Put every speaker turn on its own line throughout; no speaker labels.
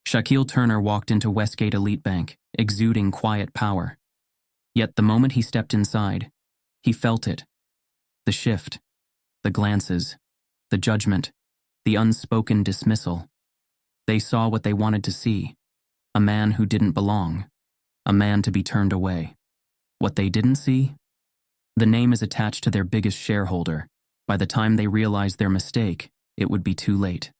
Shaquille Turner walked into Westgate Elite Bank, exuding quiet power. Yet the moment he stepped inside, he felt it. The shift, the glances, the judgment, the unspoken dismissal. They saw what they wanted to see. A man who didn't belong. A man to be turned away. What they didn't see? The name is attached to their biggest shareholder. By the time they realized their mistake, it would be too late.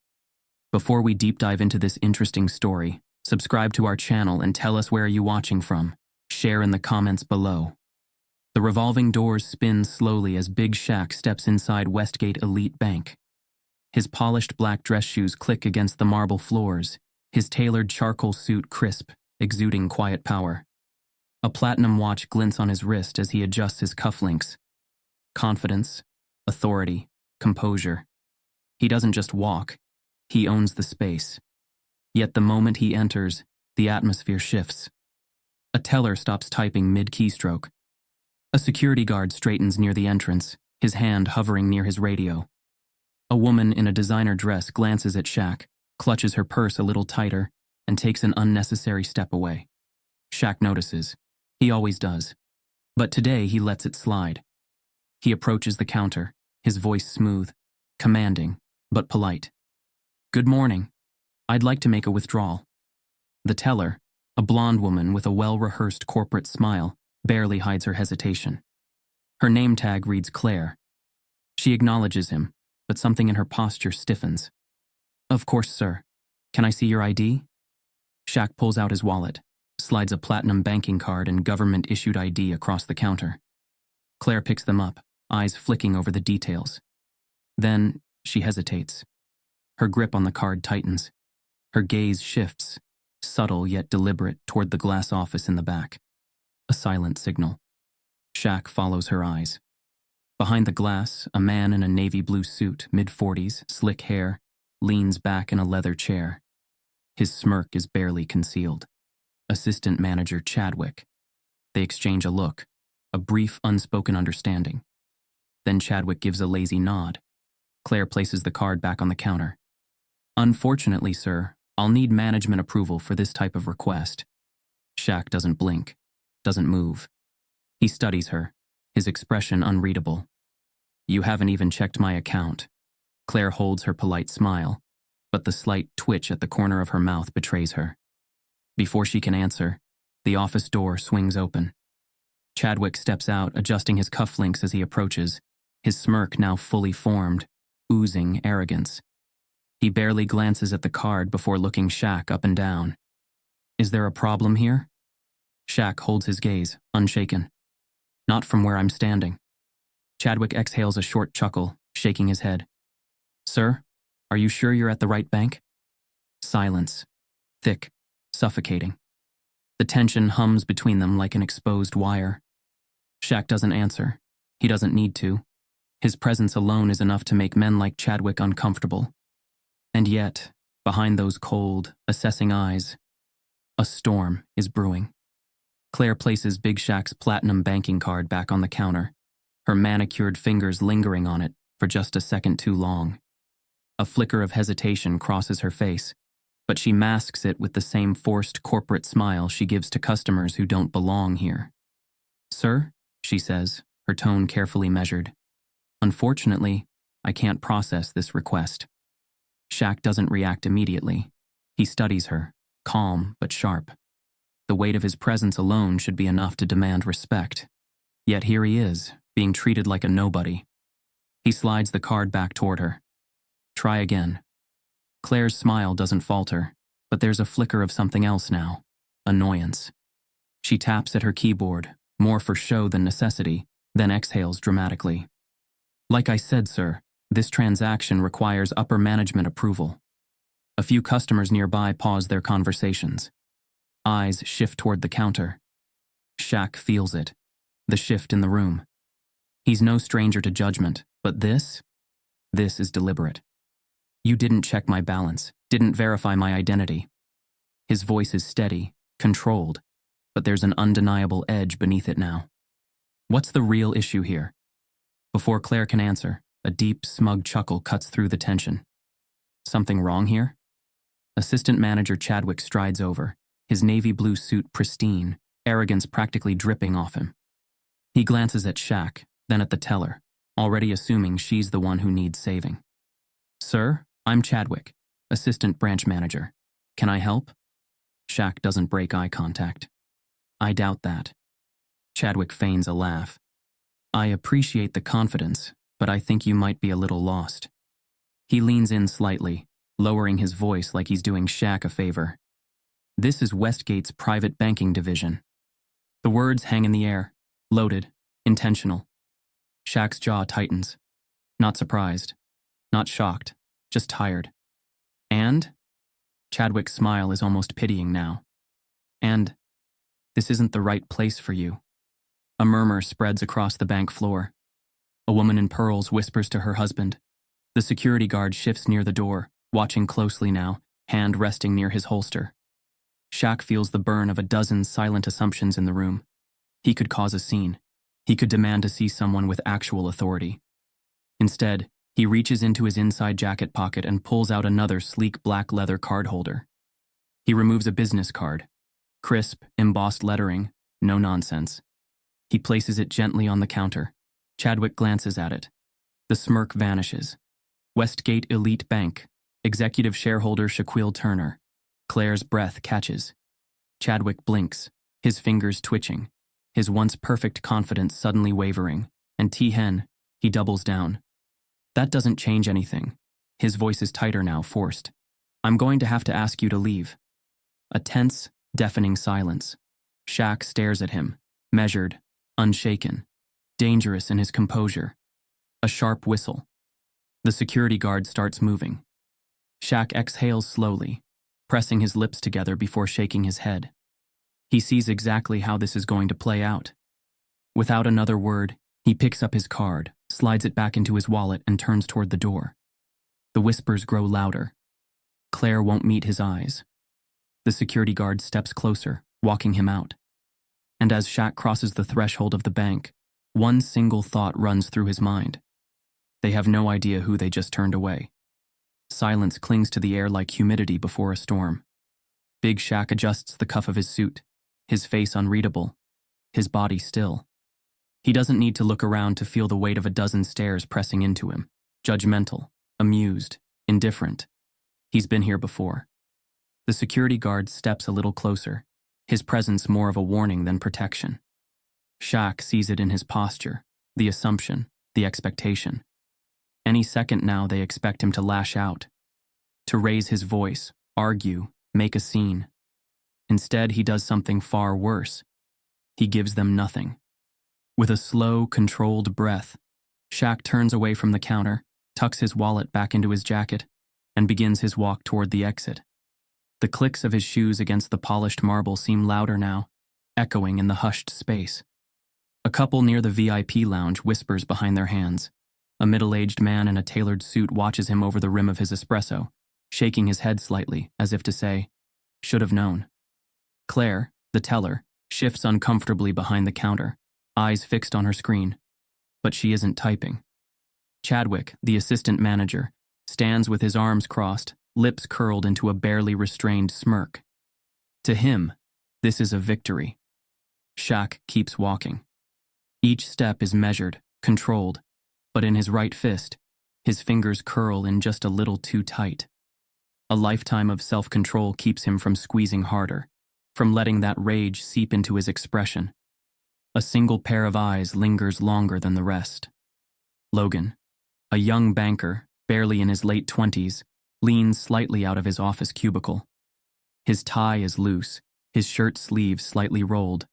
Before we deep dive into this interesting story, subscribe to our channel and tell us where you're watching from. Share in the comments below. The revolving doors spin slowly as Big Shaq steps inside Westgate Elite Bank. His polished black dress shoes click against the marble floors, his tailored charcoal suit crisp, exuding quiet power. A platinum watch glints on his wrist as he adjusts his cufflinks. Confidence, authority, composure. He doesn't just walk, he owns the space. Yet the moment he enters, the atmosphere shifts. A teller stops typing mid-keystroke. A security guard straightens near the entrance, his hand hovering near his radio. A woman in a designer dress glances at Shaq, clutches her purse a little tighter, and takes an unnecessary step away. Shaq notices. He always does. But today he lets it slide. He approaches the counter, his voice smooth, commanding, but polite. "Good morning. I'd like to make a withdrawal." The teller, a blonde woman with a well-rehearsed corporate smile, barely hides her hesitation. Her name tag reads Claire. She acknowledges him, but something in her posture stiffens. "Of course, sir. Can I see your ID?" Shaq pulls out his wallet, slides a platinum banking card and government-issued ID across the counter. Claire picks them up, eyes flicking over the details. Then, she hesitates. Her grip on the card tightens. Her gaze shifts, subtle yet deliberate, toward the glass office in the back. A silent signal. Shaq follows her eyes. Behind the glass, a man in a navy blue suit, mid-40s, slick hair, leans back in a leather chair. His smirk is barely concealed. Assistant Manager Chadwick. They exchange a look, a brief, unspoken understanding. Then Chadwick gives a lazy nod. Claire places the card back on the counter. "Unfortunately, sir, I'll need management approval for this type of request." Shaq doesn't blink, doesn't move. He studies her, his expression unreadable. "You haven't even checked my account." Claire holds her polite smile, but the slight twitch at the corner of her mouth betrays her. Before she can answer, the office door swings open. Chadwick steps out, adjusting his cufflinks as he approaches, his smirk now fully formed, oozing arrogance. He barely glances at the card before looking Shaq up and down. "Is there a problem here?" Shaq holds his gaze, unshaken. "Not from where I'm standing." Chadwick exhales a short chuckle, shaking his head. "Sir, are you sure you're at the right bank?" Silence. Thick, suffocating. The tension hums between them like an exposed wire. Shaq doesn't answer. He doesn't need to. His presence alone is enough to make men like Chadwick uncomfortable. And yet, behind those cold, assessing eyes, a storm is brewing. Claire places Big Shaq's platinum banking card back on the counter, her manicured fingers lingering on it for just a second too long. A flicker of hesitation crosses her face, but she masks it with the same forced corporate smile she gives to customers who don't belong here. "Sir," she says, her tone carefully measured. "Unfortunately, I can't process this request." Shaq doesn't react immediately. He studies her, calm but sharp. The weight of his presence alone should be enough to demand respect. Yet here he is, being treated like a nobody. He slides the card back toward her. "Try again." Claire's smile doesn't falter, but there's a flicker of something else now. Annoyance. She taps at her keyboard, more for show than necessity, then exhales dramatically. "Like I said, sir, this transaction requires upper management approval." A few customers nearby pause their conversations. Eyes shift toward the counter. Shaq feels it, the shift in the room. He's no stranger to judgment, but this is deliberate. "You didn't check my balance, didn't verify my identity." His voice is steady, controlled, but there's an undeniable edge beneath it now. "What's the real issue here?" Before Claire can answer, a deep, smug chuckle cuts through the tension. "Something wrong here?" Assistant Manager Chadwick strides over, his navy blue suit pristine, arrogance practically dripping off him. He glances at Shaq, then at the teller, already assuming she's the one who needs saving. "Sir, I'm Chadwick, Assistant Branch Manager. Can I help?" Shaq doesn't break eye contact. "I doubt that." Chadwick feigns a laugh. "I appreciate the confidence, but I think you might be a little lost." He leans in slightly, lowering his voice like he's doing Shaq a favor. "This is Westgate's private banking division." The words hang in the air, loaded, intentional. Shaq's jaw tightens. Not surprised, not shocked, just tired. "And?" Chadwick's smile is almost pitying now. "And this isn't the right place for you." A murmur spreads across the bank floor. A woman in pearls whispers to her husband. The security guard shifts near the door, watching closely now, hand resting near his holster. Shaq feels the burn of a dozen silent assumptions in the room. He could cause a scene. He could demand to see someone with actual authority. Instead, he reaches into his inside jacket pocket and pulls out another sleek black leather card holder. He removes a business card. Crisp, embossed lettering, no nonsense. He places it gently on the counter. Chadwick glances at it. The smirk vanishes. Westgate Elite Bank, executive shareholder Shaquille Turner. Claire's breath catches. Chadwick blinks, his fingers twitching, his once perfect confidence suddenly wavering, and T-Hen, he doubles down. "That doesn't change anything." His voice is tighter now, forced. "I'm going to have to ask you to leave." A tense, deafening silence. Shaq stares at him, measured, unshaken, dangerous in his composure. A sharp whistle. The security guard starts moving. Shaq exhales slowly, pressing his lips together before shaking his head. He sees exactly how this is going to play out. Without another word, he picks up his card, slides it back into his wallet, and turns toward the door. The whispers grow louder. Claire won't meet his eyes. The security guard steps closer, walking him out. And as Shaq crosses the threshold of the bank, one single thought runs through his mind. They have no idea who they just turned away. Silence clings to the air like humidity before a storm. Big Shaq adjusts the cuff of his suit, his face unreadable, his body still. He doesn't need to look around to feel the weight of a dozen stares pressing into him, judgmental, amused, indifferent. He's been here before. The security guard steps a little closer, his presence more of a warning than protection. Shaq sees it in his posture, the assumption, the expectation. Any second now they expect him to lash out, to raise his voice, argue, make a scene. Instead, he does something far worse. He gives them nothing. With a slow, controlled breath, Shaq turns away from the counter, tucks his wallet back into his jacket, and begins his walk toward the exit. The clicks of his shoes against the polished marble seem louder now, echoing in the hushed space. A couple near the VIP lounge whispers behind their hands. A middle-aged man in a tailored suit watches him over the rim of his espresso, shaking his head slightly, as if to say, "Should have known." Claire, the teller, shifts uncomfortably behind the counter, eyes fixed on her screen. But she isn't typing. Chadwick, the assistant manager, stands with his arms crossed, lips curled into a barely restrained smirk. To him, this is a victory. Shaq keeps walking. Each step is measured, controlled, but in his right fist, his fingers curl in just a little too tight. A lifetime of self-control keeps him from squeezing harder, from letting that rage seep into his expression. A single pair of eyes lingers longer than the rest. Logan, a young banker, barely in his late 20s, leans slightly out of his office cubicle. His tie is loose, his shirt sleeves slightly rolled,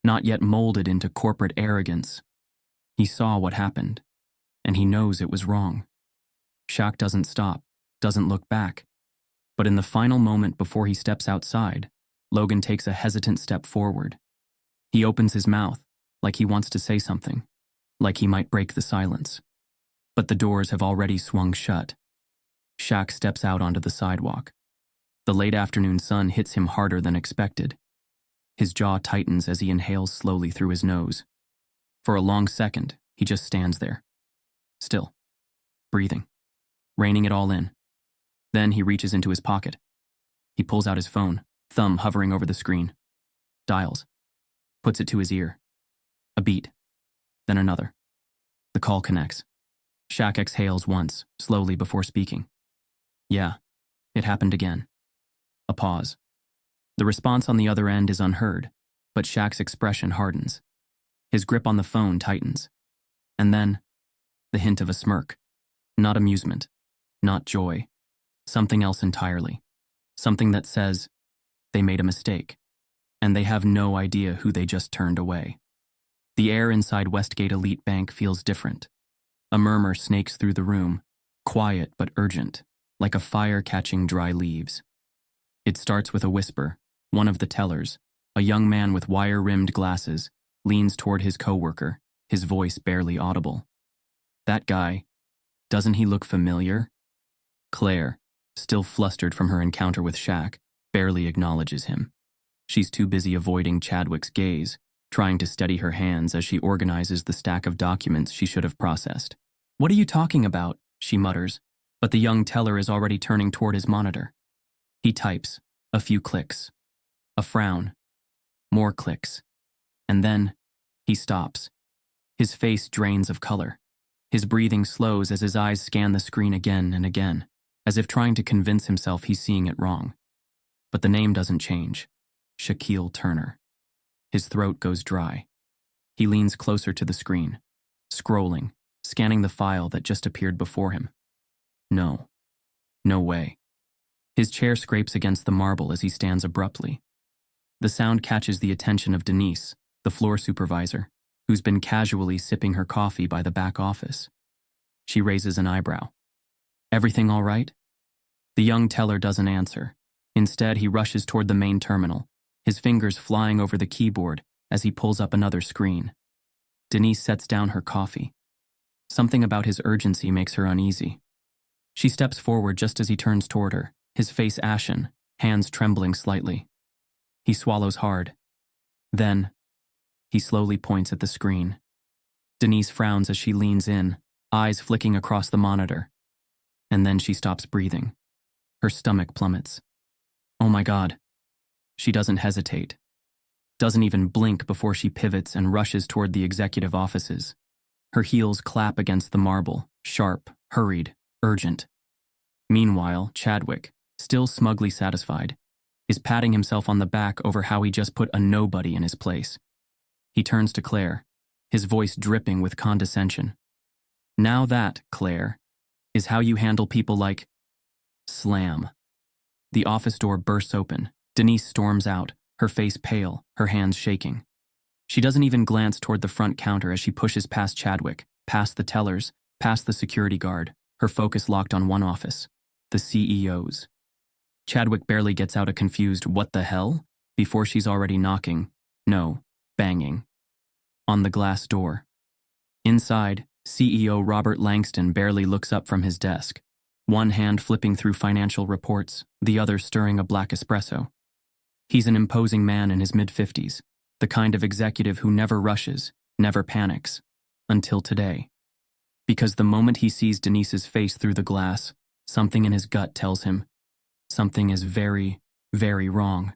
not yet molded into corporate arrogance. He saw what happened, and he knows it was wrong. Shaq doesn't stop, doesn't look back. But in the final moment before he steps outside, Logan takes a hesitant step forward. He opens his mouth, like he wants to say something, like he might break the silence. But the doors have already swung shut. Shaq steps out onto the sidewalk. The late afternoon sun hits him harder than expected. His jaw tightens as he inhales slowly through his nose. For a long second, he just stands there. Still. Breathing. Reining it all in. Then he reaches into his pocket. He pulls out his phone, thumb hovering over the screen. Dials. Puts it to his ear. A beat. Then another. The call connects. Shaq exhales once, slowly before speaking. Yeah, it happened again. A pause. The response on the other end is unheard, but Shaq's expression hardens. His grip on the phone tightens. And then, the hint of a smirk. Not amusement. Not joy. Something else entirely. Something that says, they made a mistake. And they have no idea who they just turned away. The air inside Westgate Elite Bank feels different. A murmur snakes through the room, quiet but urgent, like a fire catching dry leaves. It starts with a whisper. One of the tellers, a young man with wire-rimmed glasses, leans toward his coworker, his voice barely audible. That guy, doesn't he look familiar? Claire, still flustered from her encounter with Shaq, barely acknowledges him. She's too busy avoiding Chadwick's gaze, trying to steady her hands as she organizes the stack of documents she should have processed. What are you talking about? She mutters, but the young teller is already turning toward his monitor. He types, a few clicks. A frown. More clicks. And then, he stops. His face drains of color. His breathing slows as his eyes scan the screen again and again, as if trying to convince himself he's seeing it wrong. But the name doesn't change. Shaquille Turner. His throat goes dry. He leans closer to the screen, scrolling, scanning the file that just appeared before him. No. No way. His chair scrapes against the marble as he stands abruptly. The sound catches the attention of Denise, the floor supervisor, who's been casually sipping her coffee by the back office. She raises an eyebrow. Everything all right? The young teller doesn't answer. Instead, he rushes toward the main terminal, his fingers flying over the keyboard as he pulls up another screen. Denise sets down her coffee. Something about his urgency makes her uneasy. She steps forward just as he turns toward her, his face ashen, hands trembling slightly. He swallows hard. Then, he slowly points at the screen. Denise frowns as she leans in, eyes flicking across the monitor. And then she stops breathing. Her stomach plummets. Oh my God. She doesn't hesitate. Doesn't even blink before she pivots and rushes toward the executive offices. Her heels clap against the marble, sharp, hurried, urgent. Meanwhile, Chadwick, still smugly satisfied, is patting himself on the back over how he just put a nobody in his place. He turns to Claire, his voice dripping with condescension. Now that, Claire, is how you handle people like... Slam. The office door bursts open. Denise storms out, her face pale, her hands shaking. She doesn't even glance toward the front counter as she pushes past Chadwick, past the tellers, past the security guard, her focus locked on one office, the CEO's. Chadwick barely gets out a confused "what the hell?" before she's already knocking, no, banging, on the glass door. Inside, CEO Robert Langston barely looks up from his desk, one hand flipping through financial reports, the other stirring a black espresso. He's an imposing man in his mid-50s, the kind of executive who never rushes, never panics, until today. Because the moment he sees Denise's face through the glass, something in his gut tells him something is very, very wrong.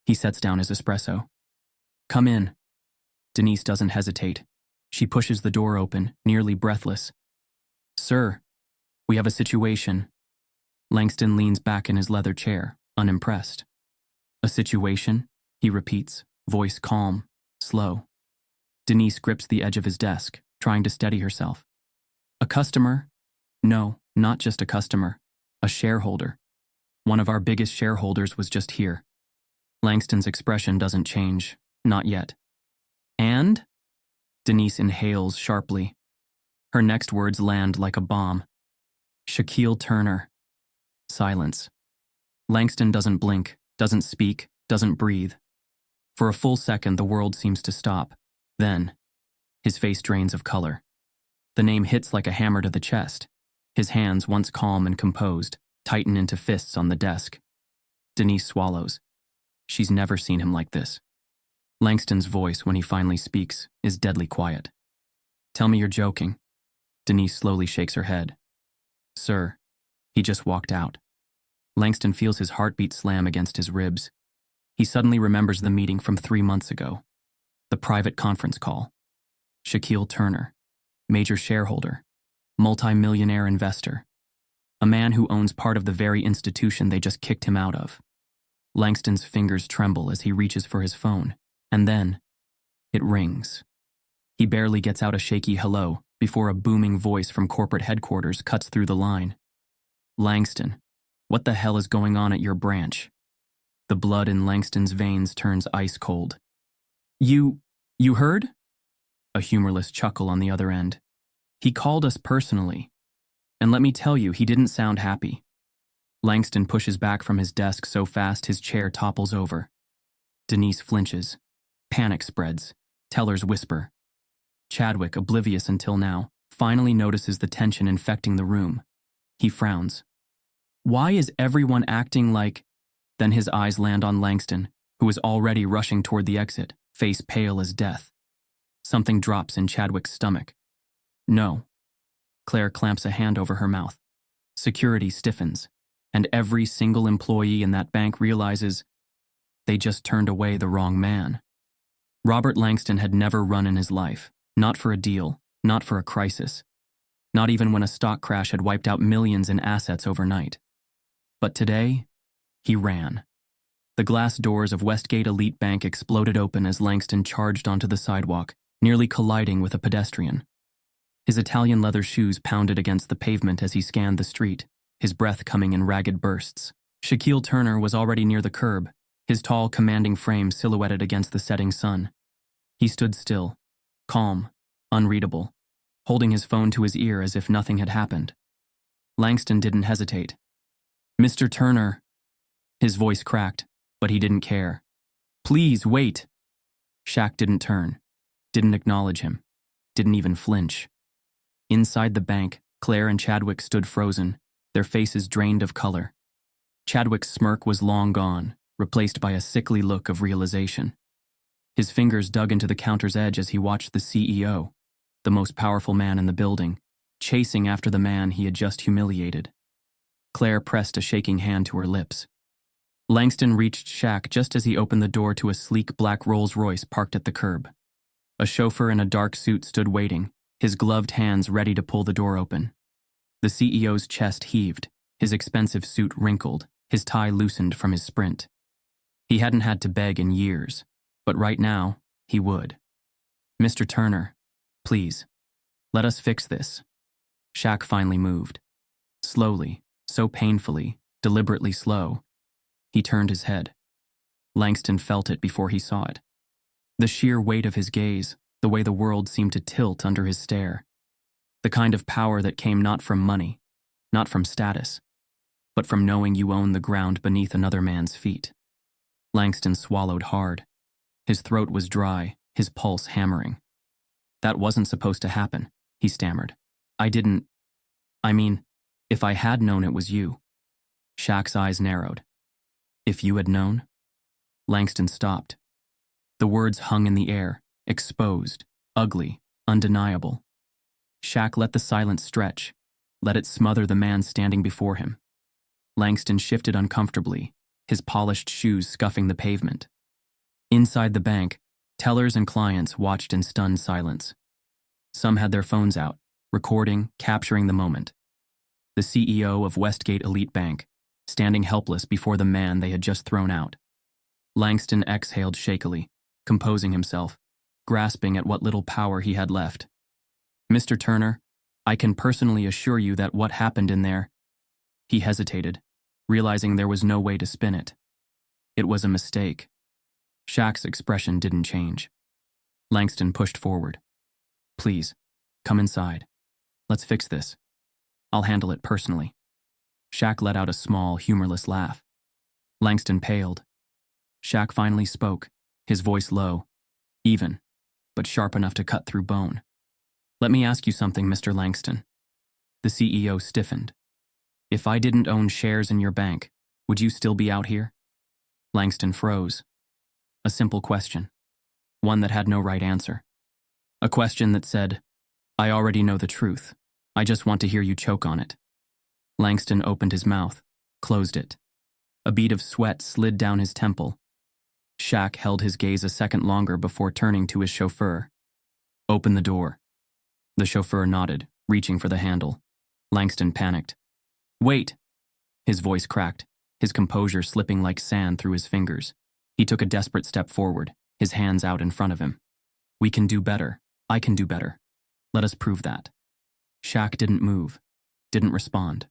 He sets down his espresso. Come in. Denise doesn't hesitate. She pushes the door open, nearly breathless. Sir, we have a situation. Langston leans back in his leather chair, unimpressed. A situation? He repeats, voice calm, slow. Denise grips the edge of his desk, trying to steady herself. A customer? No, not just a customer. A shareholder. One of our biggest shareholders was just here. Langston's expression doesn't change, not yet. And? Denise inhales sharply. Her next words land like a bomb. Shaquille Turner. Silence. Langston doesn't blink, doesn't speak, doesn't breathe. For a full second, the world seems to stop. Then, his face drains of color. The name hits like a hammer to the chest. His hands, once calm and composed, tighten into fists on the desk. Denise swallows. She's never seen him like this. Langston's voice, when he finally speaks, is deadly quiet. Tell me you're joking. Denise slowly shakes her head. Sir, he just walked out. Langston feels his heartbeat slam against his ribs. He suddenly remembers the meeting from 3 months ago. The private conference call. Shaquille Turner, major shareholder, multi-millionaire investor, a man who owns part of the very institution they just kicked him out of. Langston's fingers tremble as he reaches for his phone, and then it rings. He barely gets out a shaky hello before a booming voice from corporate headquarters cuts through the line. Langston, what the hell is going on at your branch? The blood in Langston's veins turns ice cold. You heard? A humorless chuckle on the other end. He called us personally. And let me tell you, he didn't sound happy. Langston pushes back from his desk so fast his chair topples over. Denise flinches. Panic spreads. Tellers whisper. Chadwick, oblivious until now, finally notices the tension infecting the room. He frowns. Why is everyone acting like... Then his eyes land on Langston, who is already rushing toward the exit, face pale as death. Something drops in Chadwick's stomach. No. Claire clamps a hand over her mouth. Security stiffens, and every single employee in that bank realizes they just turned away the wrong man. Robert Langston had never run in his life, not for a deal, not for a crisis, not even when a stock crash had wiped out millions in assets overnight. But today, he ran. The glass doors of Westgate Elite Bank exploded open as Langston charged onto the sidewalk, nearly colliding with a pedestrian. His Italian leather shoes pounded against the pavement as he scanned the street, his breath coming in ragged bursts. Shaquille Turner was already near the curb, his tall, commanding frame silhouetted against the setting sun. He stood still, calm, unreadable, holding his phone to his ear as if nothing had happened. Langston didn't hesitate. Mr. Turner. His voice cracked, but he didn't care. Please, wait. Shaq didn't turn, didn't acknowledge him, didn't even flinch. Inside the bank, Claire and Chadwick stood frozen, their faces drained of color. Chadwick's smirk was long gone, replaced by a sickly look of realization. His fingers dug into the counter's edge as he watched the CEO, the most powerful man in the building, chasing after the man he had just humiliated. Claire pressed a shaking hand to her lips. Langston reached Shaq just as he opened the door to a sleek black Rolls-Royce parked at the curb. A chauffeur in a dark suit stood waiting, his gloved hands ready to pull the door open. The CEO's chest heaved, his expensive suit wrinkled, his tie loosened from his sprint. He hadn't had to beg in years, but right now, he would. Mr. Turner, please, let us fix this. Shaq finally moved. Slowly, so painfully, deliberately slow. He turned his head. Langston felt it before he saw it. The sheer weight of his gaze, the way the world seemed to tilt under his stare. The kind of power that came not from money, not from status, but from knowing you own the ground beneath another man's feet. Langston swallowed hard. His throat was dry, his pulse hammering. That wasn't supposed to happen, he stammered. If I had known it was you. Shaq's eyes narrowed. If you had known? Langston stopped. The words hung in the air, exposed, ugly, undeniable. Shaq let the silence stretch, let it smother the man standing before him. Langston shifted uncomfortably, his polished shoes scuffing the pavement. Inside the bank, tellers and clients watched in stunned silence. Some had their phones out, recording, capturing the moment. The CEO of Westgate Elite Bank, standing helpless before the man they had just thrown out. Langston exhaled shakily, composing himself, grasping at what little power he had left. Mr. Turner, I can personally assure you that what happened in there... He hesitated, realizing there was no way to spin it. It was a mistake. Shaq's expression didn't change. Langston pushed forward. Please, come inside. Let's fix this. I'll handle it personally. Shaq let out a small, humorless laugh. Langston paled. Shaq finally spoke, his voice low, even, but sharp enough to cut through bone. Let me ask you something, Mr. Langston. The CEO stiffened. If I didn't own shares in your bank, would you still be out here? Langston froze. A simple question. One that had no right answer. A question that said, I already know the truth. I just want to hear you choke on it. Langston opened his mouth, closed it, A bead of sweat slid down his temple. Shaq held his gaze a second longer before turning to his chauffeur. "Open the door." The chauffeur nodded, reaching for the handle. Langston panicked. "Wait!" His voice cracked, his composure slipping like sand through his fingers. He took a desperate step forward, his hands out in front of him. "We can do better. I can do better. Let us prove that." Shaq didn't move, didn't respond.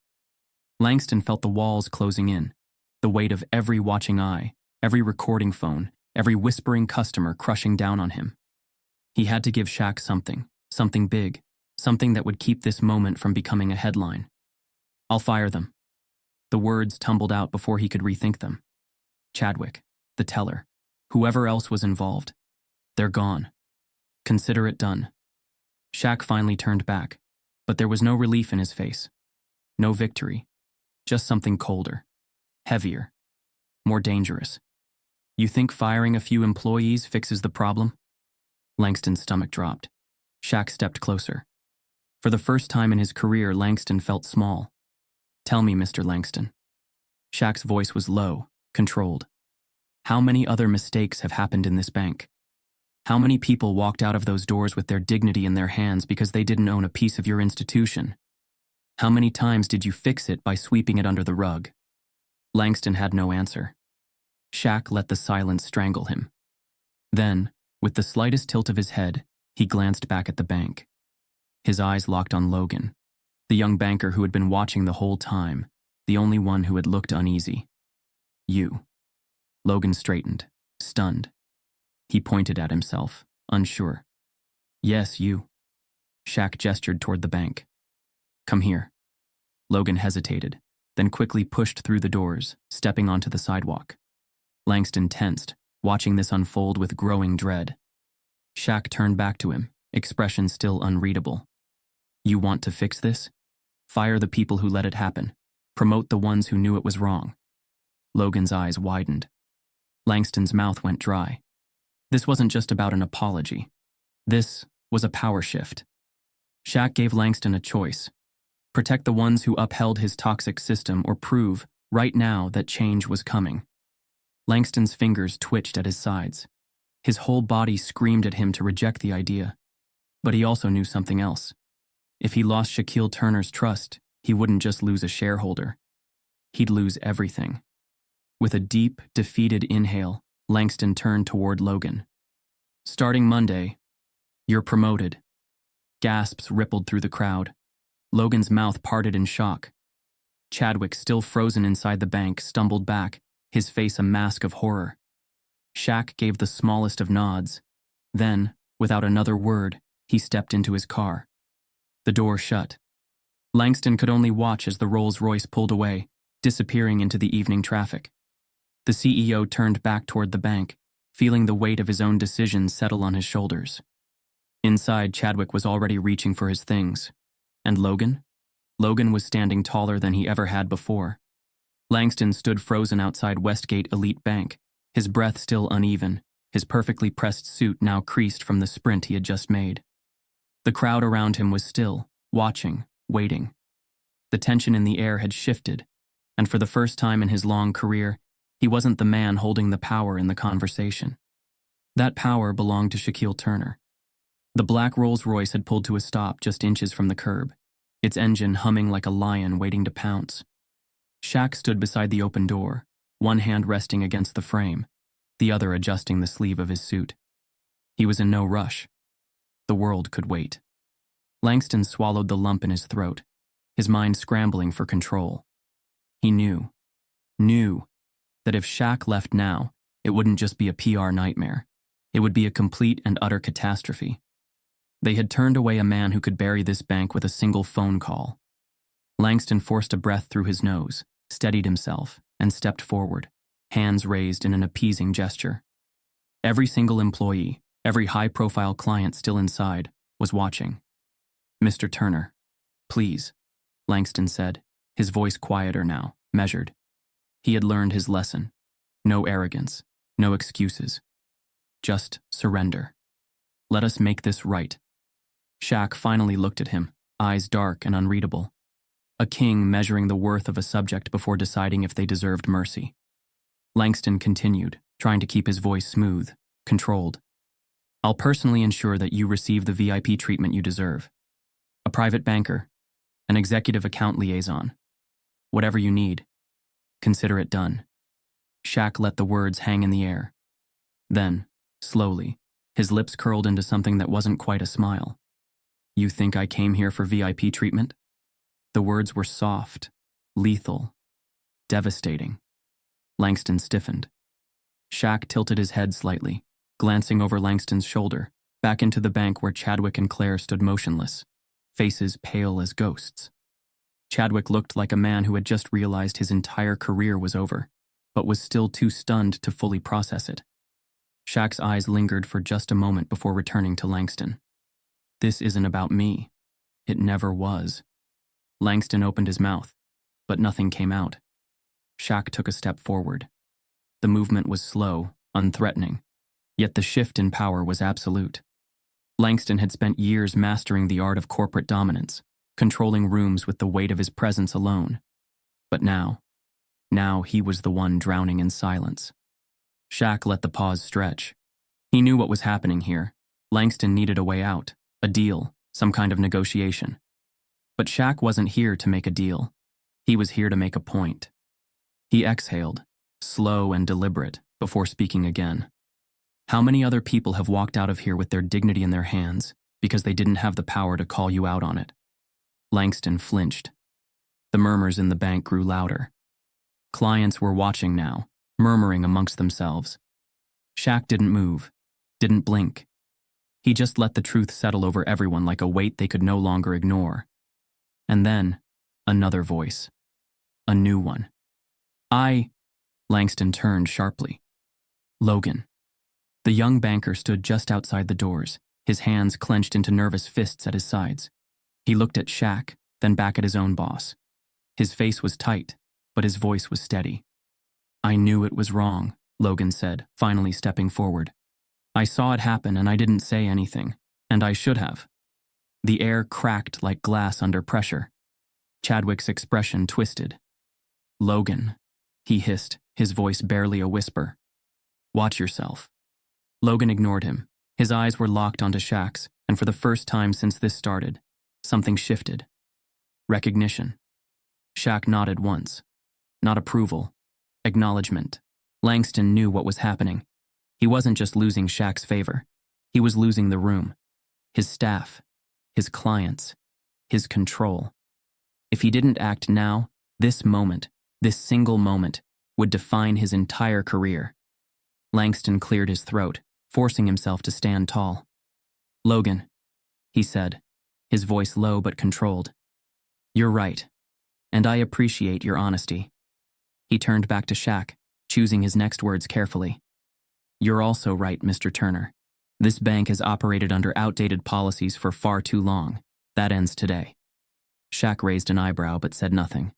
Langston felt the walls closing in, the weight of every watching eye, every recording phone, every whispering customer crushing down on him. He had to give Shaq something big, something that would keep this moment from becoming a headline. "I'll fire them." The words tumbled out before he could rethink them. Chadwick, the teller, whoever else was involved, they're gone. Consider it done. Shaq finally turned back, but there was no relief in his face. No victory, just something colder, heavier, more dangerous. "You think firing a few employees fixes the problem?" Langston's stomach dropped. Shaq stepped closer. For the first time in his career, Langston felt small. "Tell me, Mr. Langston." Shaq's voice was low, controlled. "How many other mistakes have happened in this bank? How many people walked out of those doors with their dignity in their hands because they didn't own a piece of your institution? How many times did you fix it by sweeping it under the rug?" Langston had no answer. Shaq let the silence strangle him. Then, with the slightest tilt of his head, he glanced back at the bank. His eyes locked on Logan, the young banker who had been watching the whole time, the only one who had looked uneasy. "You." Logan straightened, stunned. He pointed at himself, unsure. "Yes, you." Shaq gestured toward the bank. "Come here." Logan hesitated, then quickly pushed through the doors, stepping onto the sidewalk. Langston tensed, watching this unfold with growing dread. Shaq turned back to him, expression still unreadable. "You want to fix this? Fire the people who let it happen. Promote the ones who knew it was wrong." Logan's eyes widened. Langston's mouth went dry. This wasn't just about an apology. This was a power shift. Shaq gave Langston a choice. Protect the ones who upheld his toxic system or prove, right now, that change was coming. Langston's fingers twitched at his sides. His whole body screamed at him to reject the idea. But he also knew something else. If he lost Shaquille Turner's trust, he wouldn't just lose a shareholder. He'd lose everything. With a deep, defeated inhale, Langston turned toward Logan. "Starting Monday, you're promoted." Gasps rippled through the crowd. Logan's mouth parted in shock. Chadwick, still frozen inside the bank, stumbled back, his face a mask of horror. Shaq gave the smallest of nods. Then, without another word, he stepped into his car. The door shut. Langston could only watch as the Rolls-Royce pulled away, disappearing into the evening traffic. The CEO turned back toward the bank, feeling the weight of his own decisions settle on his shoulders. Inside, Chadwick was already reaching for his things. And Logan? Logan was standing taller than he ever had before. Langston stood frozen outside Westgate Elite Bank, his breath still uneven, his perfectly pressed suit now creased from the sprint he had just made. The crowd around him was still, watching, waiting. The tension in the air had shifted, and for the first time in his long career, he wasn't the man holding the power in the conversation. That power belonged to Shaquille Turner. The black Rolls-Royce had pulled to a stop just inches from the curb, its engine humming like a lion waiting to pounce. Shaq stood beside the open door, one hand resting against the frame, the other adjusting the sleeve of his suit. He was in no rush. The world could wait. Langston swallowed the lump in his throat, his mind scrambling for control. He knew that if Shaq left now, it wouldn't just be a PR nightmare. It would be a complete and utter catastrophe. They had turned away a man who could bury this bank with a single phone call. Langston forced a breath through his nose, steadied himself, and stepped forward, hands raised in an appeasing gesture. Every single employee, every high-profile client still inside, was watching. "Mr. Turner, please," Langston said, his voice quieter now, measured. He had learned his lesson. No arrogance, no excuses. Just surrender. Let us make this right. Shaq finally looked at him, eyes dark and unreadable. A king measuring the worth of a subject before deciding if they deserved mercy. Langston continued, trying to keep his voice smooth, controlled. I'll personally ensure that you receive the VIP treatment you deserve. A private banker, an executive account liaison. Whatever you need, consider it done. Shaq let the words hang in the air. Then, slowly, his lips curled into something that wasn't quite a smile. You think I came here for VIP treatment? The words were soft, lethal, devastating. Langston stiffened. Shaq tilted his head slightly, glancing over Langston's shoulder, back into the bank where Chadwick and Claire stood motionless, faces pale as ghosts. Chadwick looked like a man who had just realized his entire career was over, but was still too stunned to fully process it. Shaq's eyes lingered for just a moment before returning to Langston. This isn't about me. It never was. Langston opened his mouth, but nothing came out. Shaq took a step forward. The movement was slow, unthreatening, yet the shift in power was absolute. Langston had spent years mastering the art of corporate dominance, controlling rooms with the weight of his presence alone. But now he was the one drowning in silence. Shaq let the pause stretch. He knew what was happening here. Langston needed a way out, a deal, some kind of negotiation. But Shaq wasn't here to make a deal. He was here to make a point. He exhaled, slow and deliberate, before speaking again. How many other people have walked out of here with their dignity in their hands because they didn't have the power to call you out on it? Langston flinched. The murmurs in the bank grew louder. Clients were watching now, murmuring amongst themselves. Shaq didn't move, didn't blink. He just let the truth settle over everyone like a weight they could no longer ignore. And then, another voice. A new one. Langston turned sharply. Logan. The young banker stood just outside the doors, his hands clenched into nervous fists at his sides. He looked at Shaq, then back at his own boss. His face was tight, but his voice was steady. I knew it was wrong, Logan said, finally stepping forward. I saw it happen and I didn't say anything, and I should have. The air cracked like glass under pressure. Chadwick's expression twisted. Logan, he hissed, his voice barely a whisper. Watch yourself. Logan ignored him. His eyes were locked onto Shaq's, and for the first time since this started, something shifted. Recognition. Shaq nodded once. Not approval. Acknowledgement. Langston knew what was happening. He wasn't just losing Shaq's favor. He was losing the room. His staff. His clients. His control. If he didn't act now, this moment, this single moment, would define his entire career. Langston cleared his throat, forcing himself to stand tall. Logan, he said, his voice low but controlled. You're right, and I appreciate your honesty. He turned back to Shaq, choosing his next words carefully. You're also right, Mr. Turner. This bank has operated under outdated policies for far too long. That ends today. Shaq raised an eyebrow but said nothing.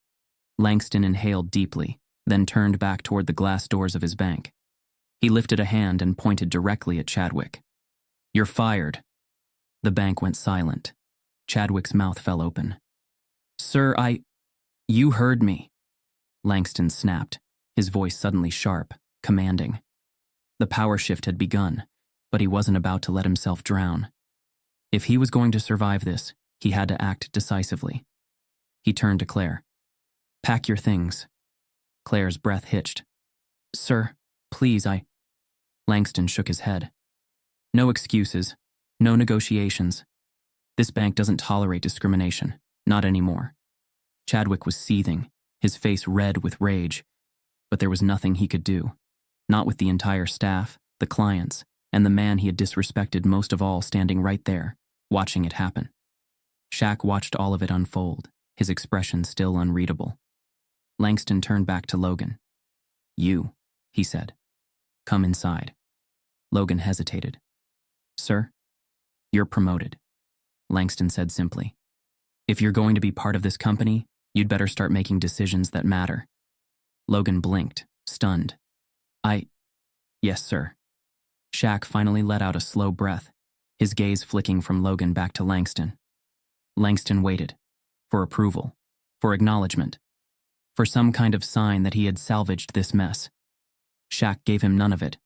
Langston inhaled deeply, then turned back toward the glass doors of his bank. He lifted a hand and pointed directly at Chadwick. You're fired. The bank went silent. Chadwick's mouth fell open. Sir, You heard me. Langston snapped, his voice suddenly sharp, commanding. The power shift had begun, but he wasn't about to let himself drown. If he was going to survive this, he had to act decisively. He turned to Claire. Pack your things. Claire's breath hitched. Sir, please, Langston shook his head. No excuses, no negotiations. This bank doesn't tolerate discrimination, not anymore. Chadwick was seething, his face red with rage, but there was nothing he could do. Not with the entire staff, the clients, and the man he had disrespected most of all standing right there, watching it happen. Shaq watched all of it unfold, his expression still unreadable. Langston turned back to Logan. You, he said. Come inside. Logan hesitated. Sir, you're promoted, Langston said simply. If you're going to be part of this company, you'd better start making decisions that matter. Logan blinked, stunned. Yes, sir. Shaq finally let out a slow breath, his gaze flicking from Logan back to Langston. Langston waited, for approval, for acknowledgement, for some kind of sign that he had salvaged this mess. Shaq gave him none of it.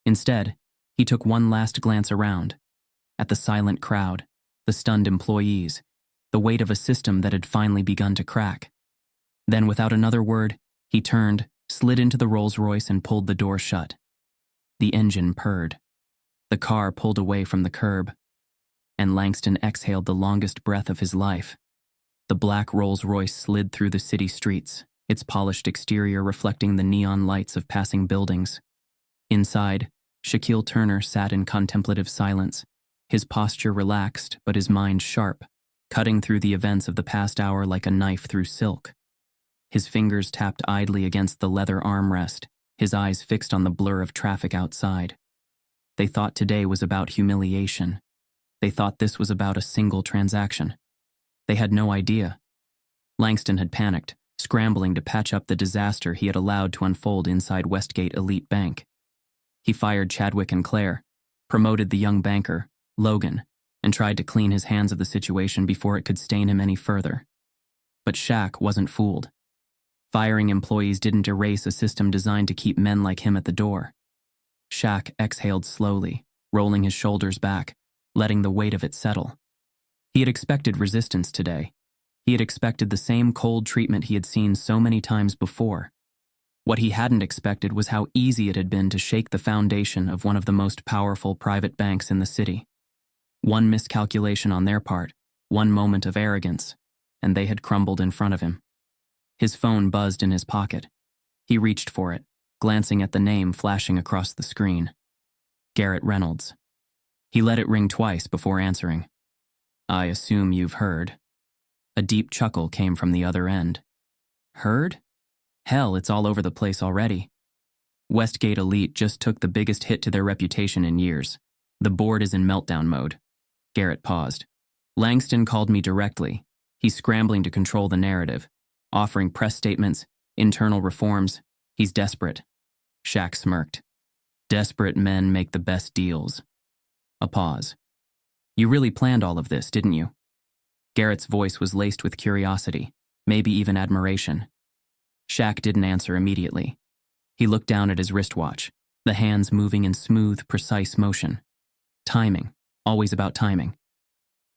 Instead, he took one last glance around, at the silent crowd, the stunned employees, the weight of a system that had finally begun to crack. Then, without another word, he turned, slid into the Rolls-Royce and pulled the door shut. The engine purred. The car pulled away from the curb, and Langston exhaled the longest breath of his life. The black Rolls-Royce slid through the city streets, its polished exterior reflecting the neon lights of passing buildings. Inside, Shaquille Turner sat in contemplative silence, his posture relaxed but his mind sharp, cutting through the events of the past hour like a knife through silk. His fingers tapped idly against the leather armrest, his eyes fixed on the blur of traffic outside. They thought today was about humiliation. They thought this was about a single transaction. They had no idea. Langston had panicked, scrambling to patch up the disaster he had allowed to unfold inside Westgate Elite Bank. He fired Chadwick and Claire, promoted the young banker, Logan, and tried to clean his hands of the situation before it could stain him any further. But Shaq wasn't fooled. Firing employees didn't erase a system designed to keep men like him at the door. Shaq exhaled slowly, rolling his shoulders back, letting the weight of it settle. He had expected resistance today. He had expected the same cold treatment he had seen so many times before. What he hadn't expected was how easy it had been to shake the foundation of one of the most powerful private banks in the city. One miscalculation on their part, one moment of arrogance, and they had crumbled in front of him. His phone buzzed in his pocket. He reached for it, glancing at the name flashing across the screen. Garrett Reynolds. He let it ring twice before answering. "I assume you've heard." A deep chuckle came from the other end. "Heard? Hell, it's all over the place already. Westgate Elite just took the biggest hit to their reputation in years. The board is in meltdown mode." Garrett paused. "Langston called me directly. He's scrambling to control the narrative, offering press statements, internal reforms. He's desperate." Shaq smirked. "Desperate men make the best deals." A pause. "You really planned all of this, didn't you?" Garrett's voice was laced with curiosity, maybe even admiration. Shaq didn't answer immediately. He looked down at his wristwatch, the hands moving in smooth, precise motion. Timing, always about timing.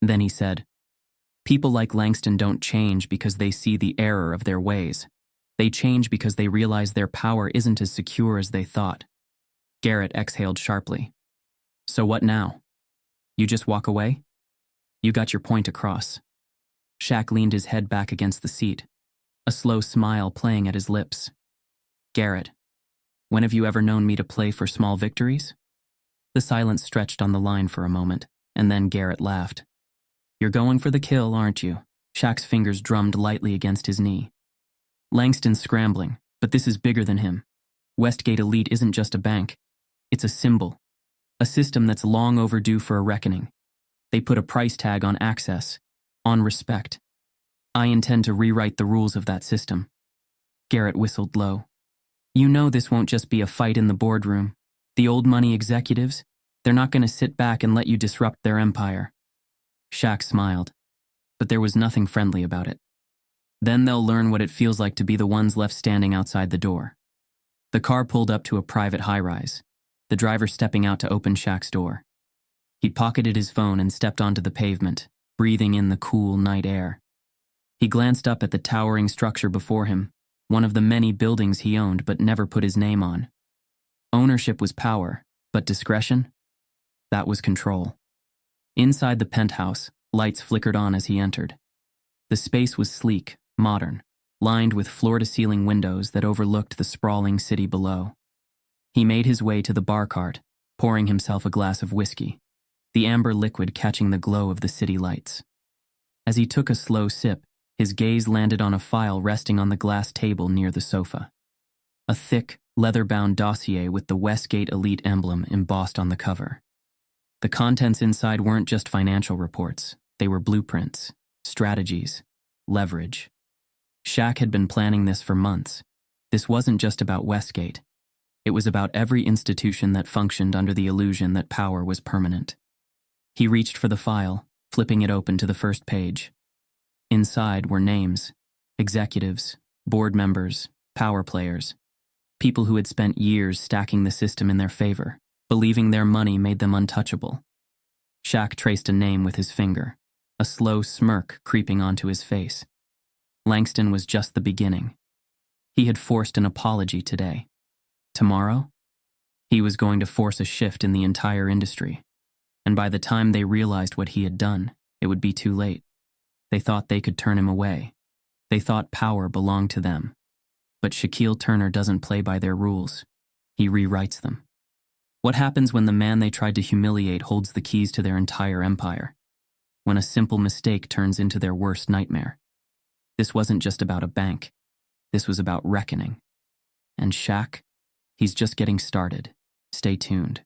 Then he said, "People like Langston don't change because they see the error of their ways. They change because they realize their power isn't as secure as they thought." Garrett exhaled sharply. "So what now? You just walk away? You got your point across." Shaq leaned his head back against the seat, a slow smile playing at his lips. "Garrett, when have you ever known me to play for small victories?" The silence stretched on the line for a moment, and then Garrett laughed. "You're going for the kill, aren't you?" Shaq's fingers drummed lightly against his knee. "Langston's scrambling, but this is bigger than him. Westgate Elite isn't just a bank. It's a symbol. A system that's long overdue for a reckoning. They put a price tag on access, on respect. I intend to rewrite the rules of that system." Garrett whistled low. "You know this won't just be a fight in the boardroom. The old money executives, they're not going to sit back and let you disrupt their empire." Shaq smiled, but there was nothing friendly about it. "Then they'll learn what it feels like to be the ones left standing outside the door." The car pulled up to a private high-rise, the driver stepping out to open Shaq's door. He pocketed his phone and stepped onto the pavement, breathing in the cool night air. He glanced up at the towering structure before him, one of the many buildings he owned but never put his name on. Ownership was power, but discretion? That was control. Inside the penthouse, lights flickered on as he entered. The space was sleek, modern, lined with floor-to-ceiling windows that overlooked the sprawling city below. He made his way to the bar cart, pouring himself a glass of whiskey, the amber liquid catching the glow of the city lights. As he took a slow sip, his gaze landed on a file resting on the glass table near the sofa. A thick, leather-bound dossier with the Westgate Elite emblem embossed on the cover. The contents inside weren't just financial reports. They were blueprints, strategies, leverage. Shaq had been planning this for months. This wasn't just about Westgate. It was about every institution that functioned under the illusion that power was permanent. He reached for the file, flipping it open to the first page. Inside were names, executives, board members, power players. People who had spent years stacking the system in their favor, believing their money made them untouchable. Shaq traced a name with his finger, a slow smirk creeping onto his face. Langston was just the beginning. He had forced an apology today. Tomorrow, he was going to force a shift in the entire industry. And by the time they realized what he had done, it would be too late. They thought they could turn him away. They thought power belonged to them. But Shaquille Turner doesn't play by their rules. He rewrites them. What happens when the man they tried to humiliate holds the keys to their entire empire? When a simple mistake turns into their worst nightmare? This wasn't just about a bank. This was about reckoning. And Shaq, he's just getting started. Stay tuned.